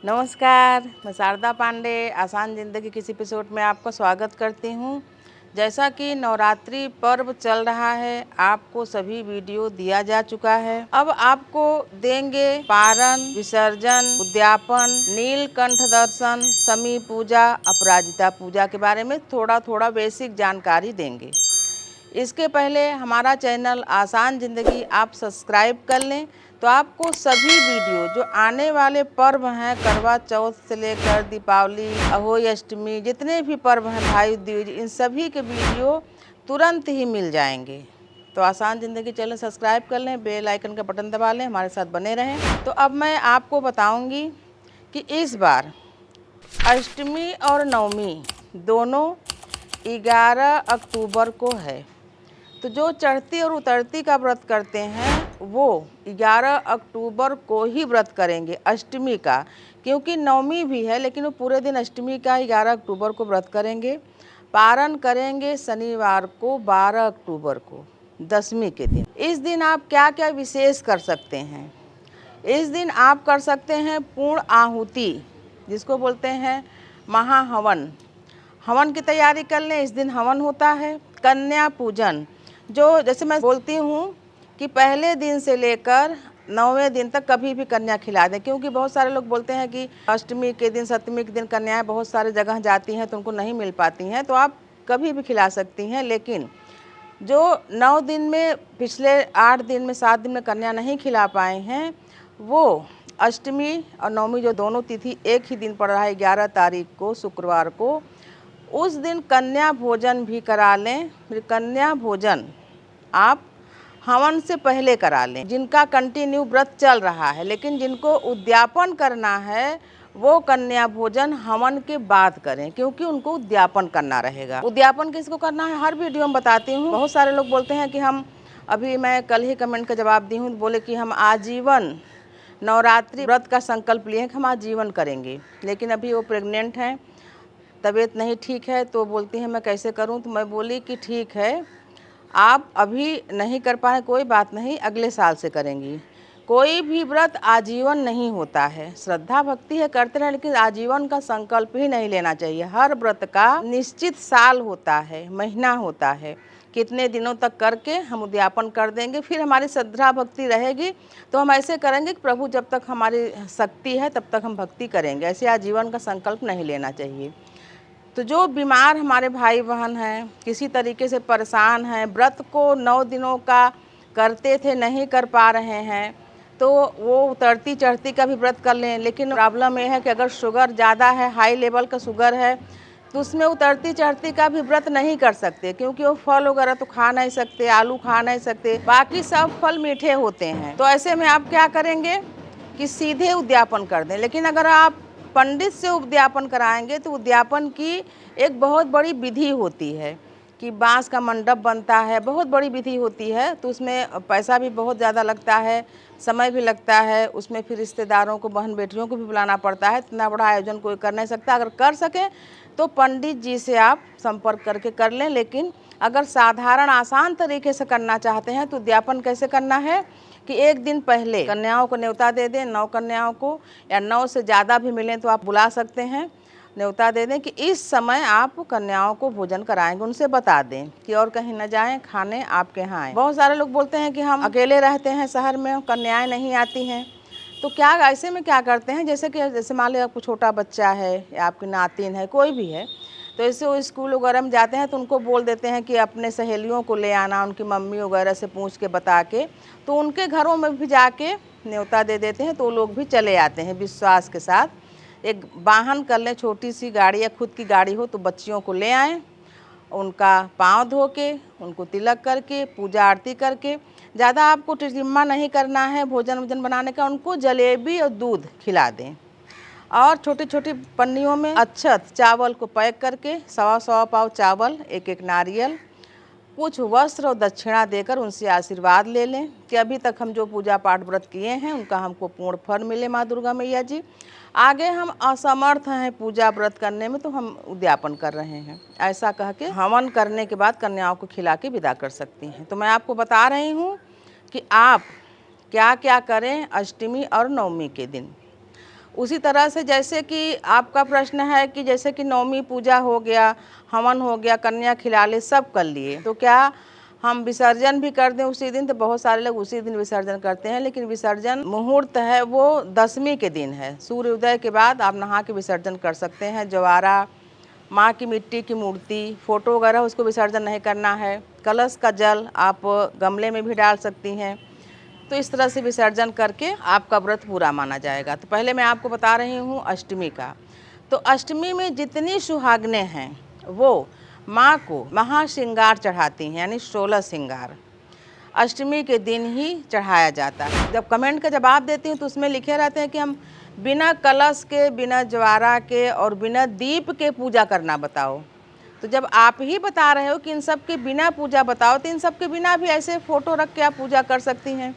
नमस्कार, मैं शारदा पांडे आसान ज़िंदगी किसी एपिसोड में आपका स्वागत करती हूँ। जैसा कि नवरात्रि पर्व चल रहा है, आपको सभी वीडियो दिया जा चुका है। अब आपको देंगे पारण, विसर्जन, उद्यापन, नीलकंठ दर्शन, शमी पूजा, अपराजिता पूजा के बारे में थोड़ा बेसिक जानकारी देंगे। इसके पहले हमारा चैनल आसान ज़िंदगी आप सब्सक्राइब कर लें, तो आपको सभी वीडियो जो आने वाले पर्व हैं, करवा चौथ से लेकर दीपावली, अहोई अष्टमी, जितने भी पर्व हैं, भाई दूज, इन सभी के वीडियो तुरंत ही मिल जाएंगे। तो आसान ज़िंदगी चैनल सब्सक्राइब कर लें, बेल आइकन का बटन दबा लें, हमारे साथ बने रहें। तो अब मैं आपको बताऊंगी कि इस बार अष्टमी और नवमी दोनों 11 अक्टूबर को है। तो जो चढ़ती और उतरती का व्रत करते हैं वो 11 अक्टूबर को ही व्रत करेंगे, अष्टमी का, क्योंकि नवमी भी है लेकिन वो पूरे दिन अष्टमी का 11 अक्टूबर को व्रत करेंगे। पारण करेंगे शनिवार को 12 अक्टूबर को, दशमी के दिन। इस दिन आप क्या क्या विशेष कर सकते हैं? इस दिन आप कर सकते हैं पूर्ण आहुति, जिसको बोलते हैं महाहवन। हवन की तैयारी कर लें, इस दिन हवन होता है। कन्या पूजन, जो जैसे मैं बोलती हूँ कि पहले दिन से लेकर 9वें दिन तक कभी भी कन्या खिला दें, क्योंकि बहुत सारे लोग बोलते हैं कि अष्टमी के दिन, सप्तमी के दिन कन्याएं बहुत सारे जगह जाती हैं तो उनको नहीं मिल पाती हैं। तो आप कभी भी खिला सकती हैं, लेकिन जो 9 दिन में, पिछले 8 दिन में, 7 दिन में कन्या नहीं खिला पाए हैं, वो अष्टमी और नवमी जो दोनों तिथि एक ही दिन पड़ रहा है, 11 तारीख को, शुक्रवार को, उस दिन कन्या भोजन भी करा लें। फिर कन्या भोजन आप हवन से पहले करा लें। जिनका कंटिन्यू व्रत चल रहा है, लेकिन जिनको उद्यापन करना है वो कन्या भोजन हवन के बाद करें, क्योंकि उनको उद्यापन करना रहेगा। उद्यापन किसको करना है हर वीडियो में बताती हूँ। बहुत सारे लोग बोलते हैं कि हम, अभी मैं कल ही कमेंट का जवाब दी हूँ, बोले कि हम आजीवन नवरात्रि व्रत का संकल्प लिए हैं कि हम आजीवन करेंगे, लेकिन अभी वो प्रेग्नेंट हैं, तबीयत नहीं ठीक है, तो बोलती हैं मैं कैसे करूं। तो मैं बोली कि ठीक है, आप अभी नहीं कर पाए कोई बात नहीं, अगले साल से करेंगी। कोई भी व्रत आजीवन नहीं होता है, श्रद्धा भक्ति है करते रहें, लेकिन आजीवन का संकल्प ही नहीं लेना चाहिए। हर व्रत का निश्चित साल होता है, महीना होता है, कितने दिनों तक करके हम उद्यापन कर देंगे। फिर हमारी श्रद्धा भक्ति रहेगी तो हम ऐसे करेंगे कि प्रभु जब तक हमारी शक्ति है तब तक हम भक्ति करेंगे। ऐसे आजीवन का संकल्प नहीं लेना चाहिए। तो जो बीमार हमारे भाई बहन हैं, किसी तरीके से परेशान हैं, व्रत को 9 दिनों का करते थे नहीं कर पा रहे हैं, तो वो उतरती चढ़ती का भी व्रत कर लें। लेकिन प्रॉब्लम ये है कि अगर शुगर ज़्यादा है, हाई लेवल का शुगर है, तो उसमें उतरती चढ़ती का भी व्रत नहीं कर सकते, क्योंकि वो फल वगैरह तो खा नहीं सकते, आलू खा नहीं सकते, बाकी सब फल मीठे होते हैं। तो ऐसे में आप क्या करेंगे कि सीधे उद्यापन कर दें। लेकिन अगर आप पंडित से उद्यापन कराएंगे तो उद्यापन की एक बहुत बड़ी विधि होती है कि बांस का मंडप बनता है, बहुत बड़ी विधि होती है, तो उसमें पैसा भी बहुत ज़्यादा लगता है, समय भी लगता है, उसमें फिर रिश्तेदारों को, बहन बेटियों को भी बुलाना पड़ता है। इतना बड़ा आयोजन कोई कर नहीं सकता। अगर कर सकें तो पंडित जी से आप संपर्क करके कर लें। लेकिन अगर साधारण आसान तरीके से करना चाहते हैं तो उद्यापन कैसे करना है कि एक दिन पहले कन्याओं को न्योता दे दें, 9 कन्याओं को, या 9 से ज़्यादा भी मिलें तो आप बुला सकते हैं, न्योता दे दें कि इस समय आप कन्याओं को भोजन कराएंगे। उनसे बता दें कि और कहीं न जाएं, खाने आपके यहाँ आएँ। बहुत सारे लोग बोलते हैं कि हम अकेले रहते हैं शहर में, कन्याएं नहीं आती हैं, तो क्या ऐसे में क्या करते हैं, जैसे मान लो आपको छोटा बच्चा है या आपकी नातिन है, कोई भी है, तो ऐसे वो स्कूल वगैरह में जाते हैं तो उनको बोल देते हैं कि अपने सहेलियों को ले आना, उनकी मम्मी वगैरह से पूछ के बता के, तो उनके घरों में भी जाके न्योता दे देते हैं, तो वो लोग भी चले आते हैं विश्वास के साथ। एक वाहन कर लें, छोटी सी गाड़ी या खुद की गाड़ी हो तो बच्चियों को ले आएँ, उनका पाँव धो के, उनको तिलक करके, पूजा आरती करके, ज़्यादा आपको टिटिम्मा नहीं करना है भोजन वोजन बनाने का, उनको जलेबी और दूध खिला दें। और छोटी छोटी पन्नियों में अक्षत चावल को पैक करके, 1.25 पाव चावल, एक नारियल, कुछ वस्त्र और दक्षिणा देकर उनसे आशीर्वाद ले लें कि अभी तक हम जो पूजा पाठ व्रत किए हैं उनका हमको पूर्ण फल मिले माँ दुर्गा मैया जी। आगे हम असमर्थ हैं पूजा व्रत करने में तो हम उद्यापन कर रहे हैं, ऐसा कह के हवन करने के बाद कन्याओं को खिला के विदा कर सकती हैं। तो मैं आपको बता रही हूँ कि आप क्या क्या करें अष्टमी और नवमी के दिन। उसी तरह से जैसे कि आपका प्रश्न है कि जैसे कि नवमी पूजा हो गया, हवन हो गया, कन्या खिला ले, सब कर लिए, तो क्या हम विसर्जन भी कर दें उसी दिन? तो बहुत सारे लोग उसी दिन विसर्जन करते हैं, लेकिन विसर्जन मुहूर्त है वो दशमी के दिन है। सूर्य उदय के बाद आप नहा के विसर्जन कर सकते हैं। जवारा, माँ की मिट्टी की मूर्ति, फोटो वगैरह उसको विसर्जन नहीं करना है। कलश का जल आप गमले में भी डाल सकती हैं। तो इस तरह से विसर्जन करके आपका व्रत पूरा माना जाएगा। तो पहले मैं आपको बता रही हूँ अष्टमी का। तो अष्टमी में जितनी सुहागनें हैं वो माँ को महाश्रृंगार चढ़ाती हैं, यानी 16 श्रृंगार अष्टमी के दिन ही चढ़ाया जाता है। जब कमेंट का जवाब देती हूँ तो उसमें लिखे रहते हैं कि हम बिना कलश के, बिना ज्वारा के और बिना दीप के पूजा करना बताओ। तो जब आप ही बता रहे हो कि इन सब के बिना पूजा बताओ, तो इन सब के बिना भी ऐसे फ़ोटो रख के आप पूजा कर सकती हैं।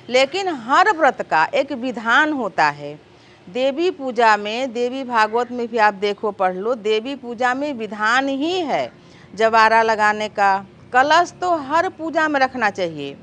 लेकिन हर व्रत का एक विधान होता है। देवी पूजा में, देवी भागवत में भी आप देखो, पढ़ लो, देवी पूजा में विधान ही है जवारा लगाने का। कलश तो हर पूजा में रखना चाहिए।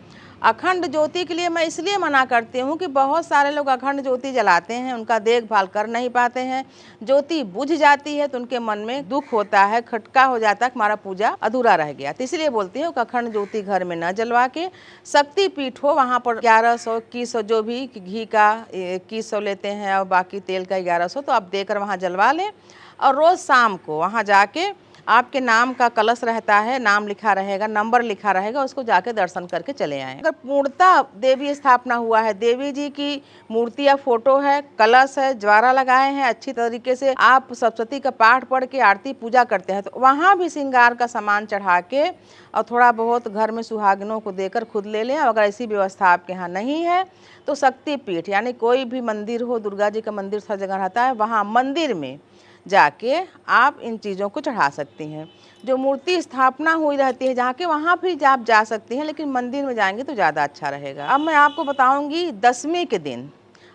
अखंड ज्योति के लिए मैं इसलिए मना करती हूँ कि बहुत सारे लोग अखंड ज्योति जलाते हैं, उनका देखभाल कर नहीं पाते हैं, ज्योति बुझ जाती है तो उनके मन में दुख होता है, खटका हो जाता है कि हमारा पूजा अधूरा रह गया। तो इसलिए बोलती हूँ कि अखंड ज्योति घर में न जलवा के, शक्ति पीठ हो वहाँ पर 1100, 2100, जो भी घी का 2100 लेते हैं और बाकी तेल का 1100, तो आप देकर वहाँ जलवा लें। और रोज़ शाम को वहाँ जाके आपके नाम का कलश रहता है, नाम लिखा रहेगा, नंबर लिखा रहेगा, उसको जाके दर्शन करके चले आएँ। अगर पूर्णतः देवी स्थापना हुआ है, देवी जी की मूर्ति या फोटो है, कलश है, ज्वारा लगाए हैं, अच्छी तरीके से आप सप्तशती का पाठ पढ़ के आरती पूजा करते हैं, तो वहाँ भी श्रृंगार का सामान चढ़ा के और थोड़ा बहुत घर में सुहागिनों को देकर खुद ले लें। अगर ऐसी व्यवस्था आपके यहाँ नहीं है तो शक्तिपीठ, यानी कोई भी मंदिर हो, दुर्गा जी का मंदिर हर जगह रहता है, वहाँ मंदिर में जाके आप इन चीज़ों को चढ़ा सकती हैं। जो मूर्ति स्थापना हुई रहती है जहाँ के, वहाँ भी आप जा सकती हैं, लेकिन मंदिर में जाएंगे तो ज़्यादा अच्छा रहेगा। अब मैं आपको बताऊंगी दशमी के दिन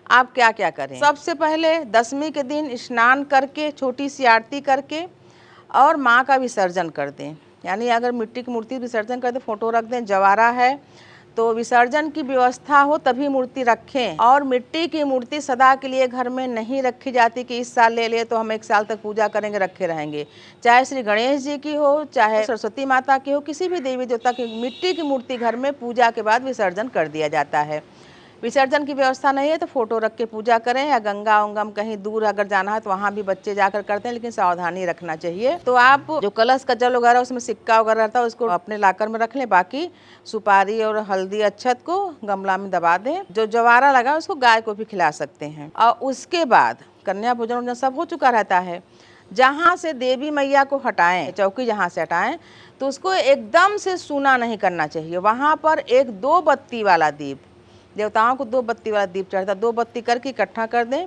आप क्या क्या करें। सबसे पहले दशमी के दिन स्नान करके, छोटी सी आरती करके और माँ का विसर्जन कर दें। यानी अगर मिट्टी की मूर्ति विसर्जन कर दें, फोटो रख दें, जवारा है तो विसर्जन की व्यवस्था हो तभी मूर्ति रखें। और मिट्टी की मूर्ति सदा के लिए घर में नहीं रखी जाती कि इस साल ले लिए तो हम 1 साल तक पूजा करेंगे, रखे रहेंगे। चाहे श्री गणेश जी की हो, चाहे सरस्वती माता की हो, किसी भी देवी देवता की मिट्टी की मूर्ति घर में पूजा के बाद विसर्जन कर दिया जाता है। विसर्जन की व्यवस्था नहीं है तो फोटो रख के पूजा करें, या गंगा उंगम कहीं दूर अगर जाना है तो वहाँ भी बच्चे जाकर करते हैं, लेकिन सावधानी रखना चाहिए। तो आप जो कलश का जल वगैरह उसमें सिक्का वगैरह रहता है उसको अपने लाकर में रख लें, बाकी सुपारी और हल्दी अक्षत को गमला में दबा दें। जो जवारा लगा उसको गाय को भी खिला सकते हैं। और उसके बाद कन्या भोजन सब हो चुका रहता है। जहाँ से देवी मैया को हटाएं, चौकी जहाँ से हटाएं, तो उसको एकदम से सूना नहीं करना चाहिए। वहाँ पर एक 2 बत्ती वाला दीप, देवताओं को 2 बत्ती वाला दीप चढ़ता, 2 बत्ती करके इकट्ठा कर दें,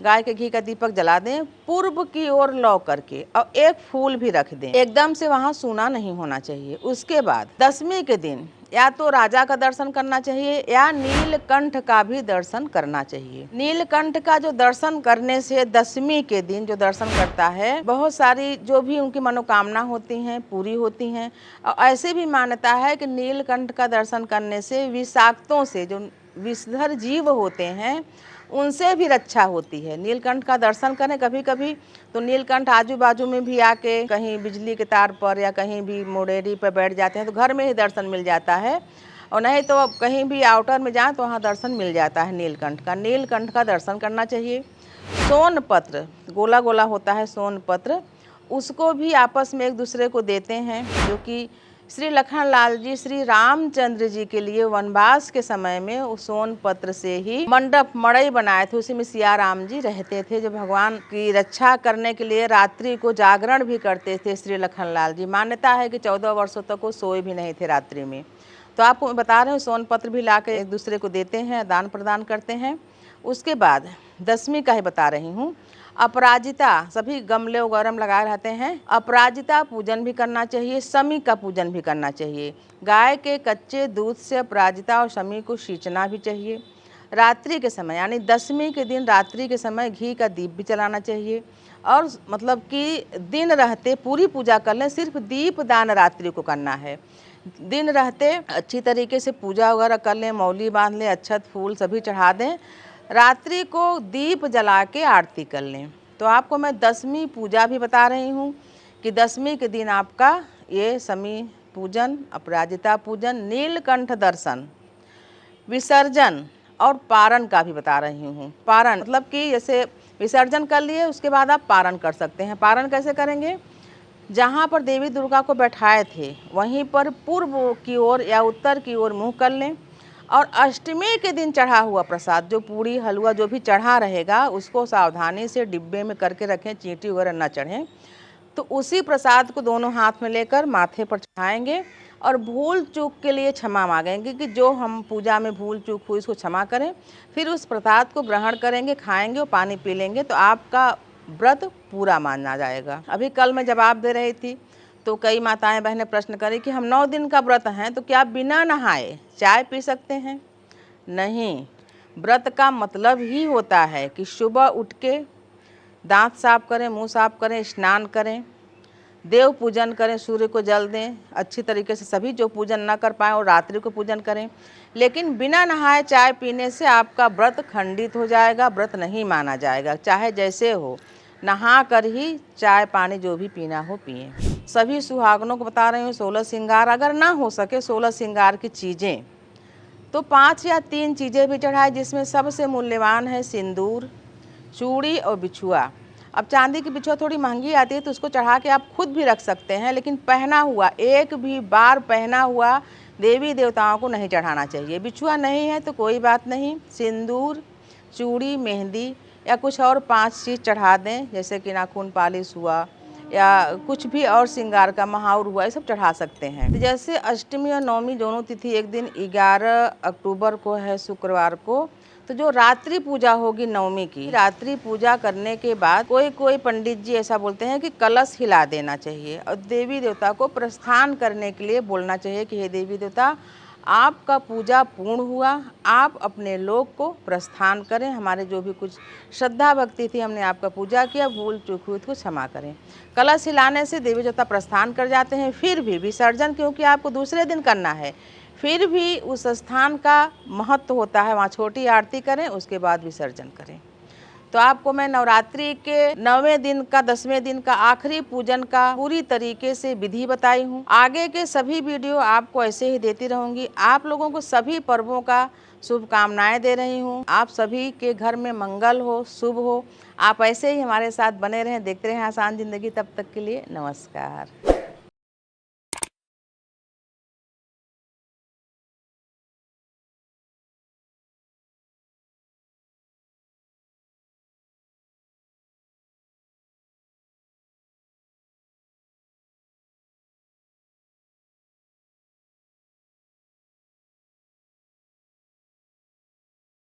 गाय के घी का दीपक जला दें, पूर्व की ओर लौ करके, और एक फूल भी रख दें। एकदम से वहाँ सूना नहीं होना चाहिए। उसके बाद दशमी के दिन या तो राजा का दर्शन करना चाहिए या नीलकंठ का भी दर्शन करना चाहिए। नीलकंठ का जो दर्शन करने से दशमी के दिन जो दर्शन करता है, बहुत सारी जो भी उनकी मनोकामना होती हैं पूरी होती हैं। और ऐसे भी मान्यता है कि नीलकंठ का दर्शन करने से विषाक्तों से, जो विषधर जीव होते हैं, उनसे भी रक्षा होती है। नीलकंठ का दर्शन करें कभी कभी, तो नीलकंठ आजू बाजू में भी आके कहीं बिजली के तार पर या कहीं भी मुड़ेरी पर बैठ जाते हैं तो घर में ही दर्शन मिल जाता है। और नहीं तो अब कहीं भी आउटर में जाएं तो वहाँ दर्शन मिल जाता है नीलकंठ का। नीलकंठ का दर्शन करना चाहिए। सोन पत्र, गोला गोला होता है सोन पत्र, उसको भी आपस में एक दूसरे को देते हैं, जो कि श्री लखनलाल जी श्री रामचंद्र जी के लिए वनवास के समय में उस सोन पत्र से ही मंडप मड़ई बनाए थे। उसी में सिया राम जी रहते थे, जो भगवान की रक्षा करने के लिए रात्रि को जागरण भी करते थे श्री लखनलाल जी। मान्यता है कि 14 वर्षों तक वो सोए भी नहीं थे रात्रि में। तो आपको बता रहे हैं सोन पत्र भी ला के एक दूसरे को देते हैं, दान प्रदान करते हैं। उसके बाद दशमी का ही बता रही हूँ, अपराजिता, सभी गमले वगैरह लगाए रहते हैं, अपराजिता पूजन भी करना चाहिए, शमी का पूजन भी करना चाहिए। गाय के कच्चे दूध से अपराजिता और शमी को सींचना भी चाहिए। रात्रि के समय यानी दशमी के दिन रात्रि के समय घी का दीप भी जलाना चाहिए। और मतलब कि दिन रहते पूरी पूजा कर लें, सिर्फ दीप दान रात्रि को करना है। दिन रहते अच्छी तरीके से पूजा वगैरह कर लें, मौली बांध लें, अक्षत फूल सभी चढ़ा दें। रात्रि को दीप जला के आरती कर लें। तो आपको मैं 10वीं पूजा भी बता रही हूँ कि 10वीं के दिन आपका ये शमी पूजन, अपराजिता पूजन, नीलकंठ दर्शन, विसर्जन और पारण का भी बता रही हूँ। पारण मतलब कि जैसे विसर्जन कर लिए उसके बाद आप पारण कर सकते हैं। पारण कैसे करेंगे? जहाँ पर देवी दुर्गा को बैठाए थे वहीं पर पूर्व की ओर या उत्तर की ओर मुँह कर लें और अष्टमी के दिन चढ़ा हुआ प्रसाद, जो पूड़ी हलवा जो भी चढ़ा रहेगा उसको सावधानी से डिब्बे में करके रखें, चींटी वगैरह ना चढ़ें। तो उसी प्रसाद को दोनों हाथ में लेकर माथे पर चढ़ाएंगे और भूल चूक के लिए क्षमा मांगेंगे कि जो हम पूजा में भूल चूक हुई उसको क्षमा करें। फिर उस प्रसाद को ग्रहण करेंगे, खाएंगे और पानी पी लेंगे तो आपका व्रत पूरा माना जाएगा। अभी कल मैं जवाब दे रही थी तो कई माताएं बहनें प्रश्न करें कि हम 9 दिन का व्रत हैं तो क्या बिना नहाए चाय पी सकते हैं? नहीं, व्रत का मतलब ही होता है कि सुबह उठ के दांत साफ करें, मुंह साफ करें, स्नान करें, देव पूजन करें, सूर्य को जल दें अच्छी तरीके से। सभी जो पूजन ना कर पाएँ और रात्रि को पूजन करें, लेकिन बिना नहाए चाय पीने से आपका व्रत खंडित हो जाएगा, व्रत नहीं माना जाएगा। चाहे जैसे हो, नहा कर ही चाय पानी जो भी पीना हो पिए। सभी सुहागनों को बता रही हूँ 16 श्रृंगार, अगर ना हो सके 16 श्रृंगार की चीज़ें तो 5 या 3 चीज़ें भी चढ़ाए, जिसमें सबसे मूल्यवान है सिंदूर, चूड़ी और बिछुआ। अब चांदी की बिछुआ थोड़ी महंगी आती है तो उसको चढ़ा के आप खुद भी रख सकते हैं, लेकिन पहना हुआ, एक भी बार पहना हुआ देवी देवताओं को नहीं चढ़ाना चाहिए। बिछुआ नहीं है तो कोई बात नहीं, सिंदूर, चूड़ी, मेहंदी या कुछ और 5 चीज़ चढ़ा दें, जैसे कि नाखून पालिश हुआ या कुछ भी और श्रृंगार का महावर हुआ, ये सब चढ़ा सकते हैं। जैसे अष्टमी और नवमी दोनों तिथि एक दिन 11 अक्टूबर को है, शुक्रवार को, तो जो रात्रि पूजा होगी नवमी की, रात्रि पूजा करने के बाद कोई पंडित जी ऐसा बोलते हैं कि कलश हिला देना चाहिए और देवी देवता को प्रस्थान करने के लिए बोलना चाहिए कि हे देवी देवता, आपका पूजा पूर्ण हुआ, आप अपने लोक को प्रस्थान करें। हमारे जो भी कुछ श्रद्धा भक्ति थी हमने आपका पूजा किया, भूल चूक हुई तो क्षमा करें। कलश हिलाने से देवी देवता प्रस्थान कर जाते हैं। फिर भी विसर्जन क्योंकि आपको दूसरे दिन करना है, फिर भी उस स्थान का महत्व होता है, वहाँ छोटी आरती करें उसके बाद विसर्जन करें। तो आपको मैं नवरात्रि के 9वें दिन का 10वें दिन का आखिरी पूजन का पूरी तरीके से विधि बताई हूँ। आगे के सभी वीडियो आपको ऐसे ही देती रहूँगी। आप लोगों को सभी पर्वों का शुभकामनाएं दे रही हूँ। आप सभी के घर में मंगल हो, शुभ हो। आप ऐसे ही हमारे साथ बने रहें, देखते रहें आसान ज़िंदगी। तब तक के लिए नमस्कार।